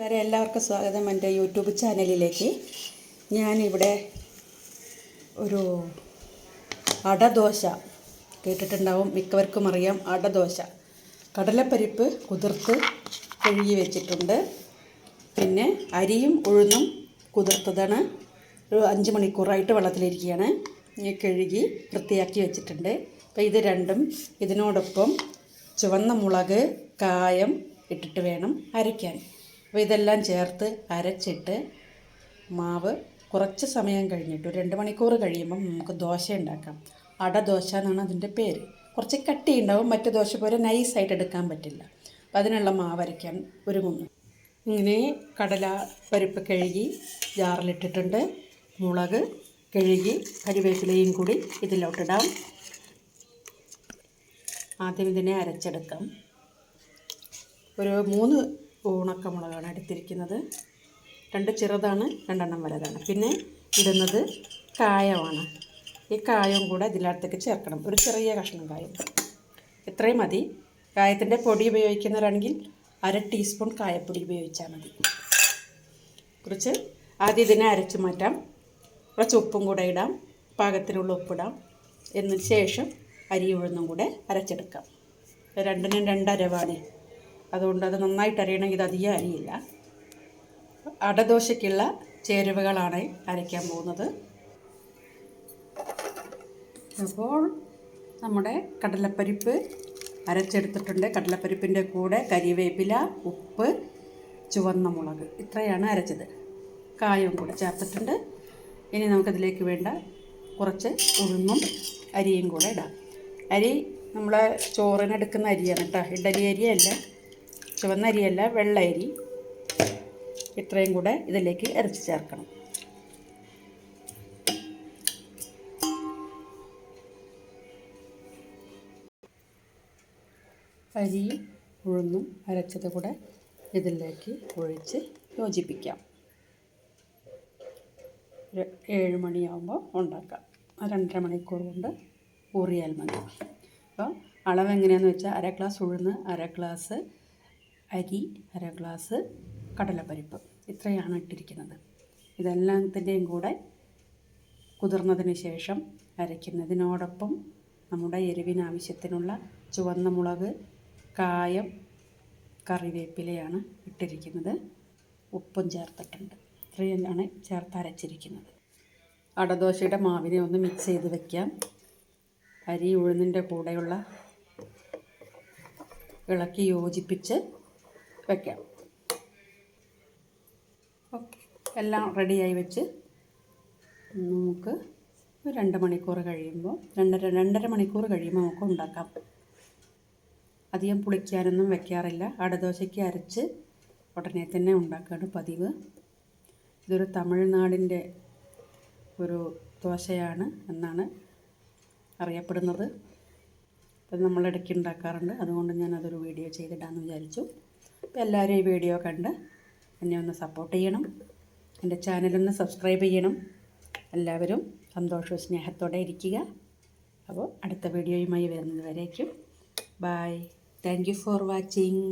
കൂട്ടുകാരെ എല്ലാവർക്കും സ്വാഗതം എൻ്റെ യൂട്യൂബ് ചാനലിലേക്ക്. ഞാനിവിടെ ഒരു അടദോശ കേട്ടിട്ടുണ്ടാവും, മിക്കവർക്കും അറിയാം. അടദോശ കടലപ്പരിപ്പ് കുതിർത്ത് കഴുകി വെച്ചിട്ടുണ്ട്. പിന്നെ അരിയും ഉഴുന്നും കുതിർത്തതാണ്. ഒരു 5 മണിക്കൂറായിട്ട് വെള്ളത്തിലിരിക്കുകയാണ്. കഴുകി വൃത്തിയാക്കി വെച്ചിട്ടുണ്ട്. അപ്പോൾ ഇത് രണ്ടും ഇതിനോടൊപ്പം ചുവന്ന മുളക്, കായം ഇട്ടിട്ട് വേണം അരയ്ക്കാൻ. അപ്പോൾ ഇതെല്ലാം ചേർത്ത് അരച്ചിട്ട് മാവ് കുറച്ച് സമയം കഴിഞ്ഞിട്ട് 2 മണിക്കൂർ കഴിയുമ്പം നമുക്ക് ദോശ ഉണ്ടാക്കാം. അടദോശ എന്നാണ് അതിൻ്റെ പേര്. കുറച്ച് കട്ടി ഉണ്ടാവും, മറ്റു ദോശ പോലെ നൈസായിട്ട് എടുക്കാൻ പറ്റില്ല. അപ്പം അതിനുള്ള മാവ് അരയ്ക്കാൻ ഒരുങ്ങുന്നു. ഇങ്ങനെ കടല പരിപ്പ് കഴുകി ജാറിലിട്ടിട്ടുണ്ട്. മുളക് കഴുകി കരിവേപ്പിലയും കൂടി ഇതിലോട്ടിടാം. ആദ്യം ഇതിനെ അരച്ചെടുക്കാം. ഒരു 3 ഉണക്കമുളകാണ് എടുത്തിരിക്കുന്നത്. 2 ചെറുതാണ്, 2 വലുതാണ്. പിന്നെ ഇടുന്നത് കായമാണ്. ഈ കായവും കൂടെ ഇതിനകത്തേക്ക് ചേർക്കണം. ഒരു ചെറിയ കഷ്ണം കായം, ഇത്രയും മതി. കായത്തിൻ്റെ പൊടി ഉപയോഗിക്കുന്നവരാണെങ്കിൽ 1/2 ടീസ്പൂൺ കായപ്പൊടി ഉപയോഗിച്ചാൽ മതി. കുറച്ച് ആദ്യം ഇതിനെ അരച്ച് മാറ്റാം. കുറച്ച് ഉപ്പും കൂടെ ഇടാം, പാകത്തിനുള്ള ഉപ്പിടാം. എന്നതിന് ശേഷം അരി ഉഴുന്നും കൂടെ അരച്ചെടുക്കാം. 2നും 2 അരവാണ്, അതുകൊണ്ട് അത് നന്നായിട്ട് അരിയണമെങ്കിൽ ഇത് അധികം അരിയില്ല. അടദോശയ്ക്കുള്ള ചേരുവകളാണ് അരയ്ക്കാൻ പോകുന്നത്. അപ്പോൾ നമ്മുടെ കടലപ്പരിപ്പ് അരച്ചെടുത്തിട്ടുണ്ട്. കടലപ്പരിപ്പിൻ്റെ കൂടെ കരിവേപ്പില, ഉപ്പ്, ചുവന്ന മുളക്, ഇത്രയാണ് അരച്ചത്. കായവും കൂടെ ചേർത്തിട്ടുണ്ട്. ഇനി നമുക്കതിലേക്ക് വേണ്ട കുറച്ച് ഉഴുന്നും അരിയും കൂടെ ഇടാം. അരി നമ്മളെ ചോറിനെടുക്കുന്ന അരിയാണ് കേട്ടോ, ഇഡലി അരിയല്ല, ചുവന്ന അരിയല്ല, വെള്ള അരി. ഇത്രയും കൂടെ ഇതിലേക്ക് അരച്ച് ചേർക്കണം. അരിയും ഉഴുന്നും അരച്ചത് കൂടെ ഇതിലേക്ക് ഒഴിച്ച് യോജിപ്പിക്കാം. ഒരു 7 മണിയാകുമ്പോൾ ഉണ്ടാക്കാം. 2.5 മണിക്കൂർ കൊണ്ട് ഊറിയാൽ മതി. അപ്പോൾ അളവ് എങ്ങനെയാണെന്ന് വെച്ചാൽ 1/2 ഗ്ലാസ് ഉഴുന്ന്, 1/2 ഗ്ലാസ് അരി, 1/2 ഗ്ലാസ് കടലപ്പരിപ്പ്, ഇത്രയാണ് ഇട്ടിരിക്കുന്നത്. ഇതെല്ലാത്തിൻ്റെയും കൂടെ കുതിർന്നതിന് ശേഷം അരയ്ക്കുന്നതിനോടൊപ്പം നമ്മുടെ എരിവിനാവശ്യത്തിനുള്ള ചുവന്ന മുളക്, കായം, കറിവേപ്പിലയാണ് ഇട്ടിരിക്കുന്നത്. ഉപ്പും ചേർത്തിട്ടുണ്ട്. ഇത്രയാണ് ചേർത്ത് അരച്ചിരിക്കുന്നത്. അടദോശയുടെ മാവിനെ ഒന്ന് മിക്സ് ചെയ്ത് വയ്ക്കാം. അരി ഉഴുന്നിൻ്റെ കൂടെയുള്ള ഇളക്കി യോജിപ്പിച്ച് വയ്ക്കാം. ഓക്കെ, എല്ലാം റെഡിയായി വെച്ച് നമുക്ക് 2 മണിക്കൂർ കഴിയുമ്പോൾ 2.5 മണിക്കൂർ കഴിയുമ്പോൾ നമുക്ക് ഉണ്ടാക്കാം. അധികം പുളിക്കാനൊന്നും വെക്കാറില്ല. അടദോശയ്ക്ക് അരച്ച് ഉടനെ തന്നെ ഉണ്ടാക്കുകയാണ് പതിവ്. ഇതൊരു തമിഴ്നാടിൻ്റെ ഒരു ദോശയാണ് എന്നാണ് അറിയപ്പെടുന്നത്. അത് നമ്മളിടയ്ക്ക് ഉണ്ടാക്കാറുണ്ട്, അതുകൊണ്ട് ഞാനതൊരു വീഡിയോ ചെയ്തിടാമെന്ന് വിചാരിച്ചു. അപ്പോൾ എല്ലാവരും ഈ വീഡിയോ കണ്ട് എന്നെ ഒന്ന് സപ്പോർട്ട് ചെയ്യണം. എൻ്റെ ചാനലൊന്ന് സബ്സ്ക്രൈബ് ചെയ്യണം. എല്ലാവരും സന്തോഷവും സ്നേഹത്തോടെ ഇരിക്കുക. അപ്പോൾ അടുത്ത വീഡിയോയുമായി വരുന്നത് വരേക്കും bye. Thank you for watching.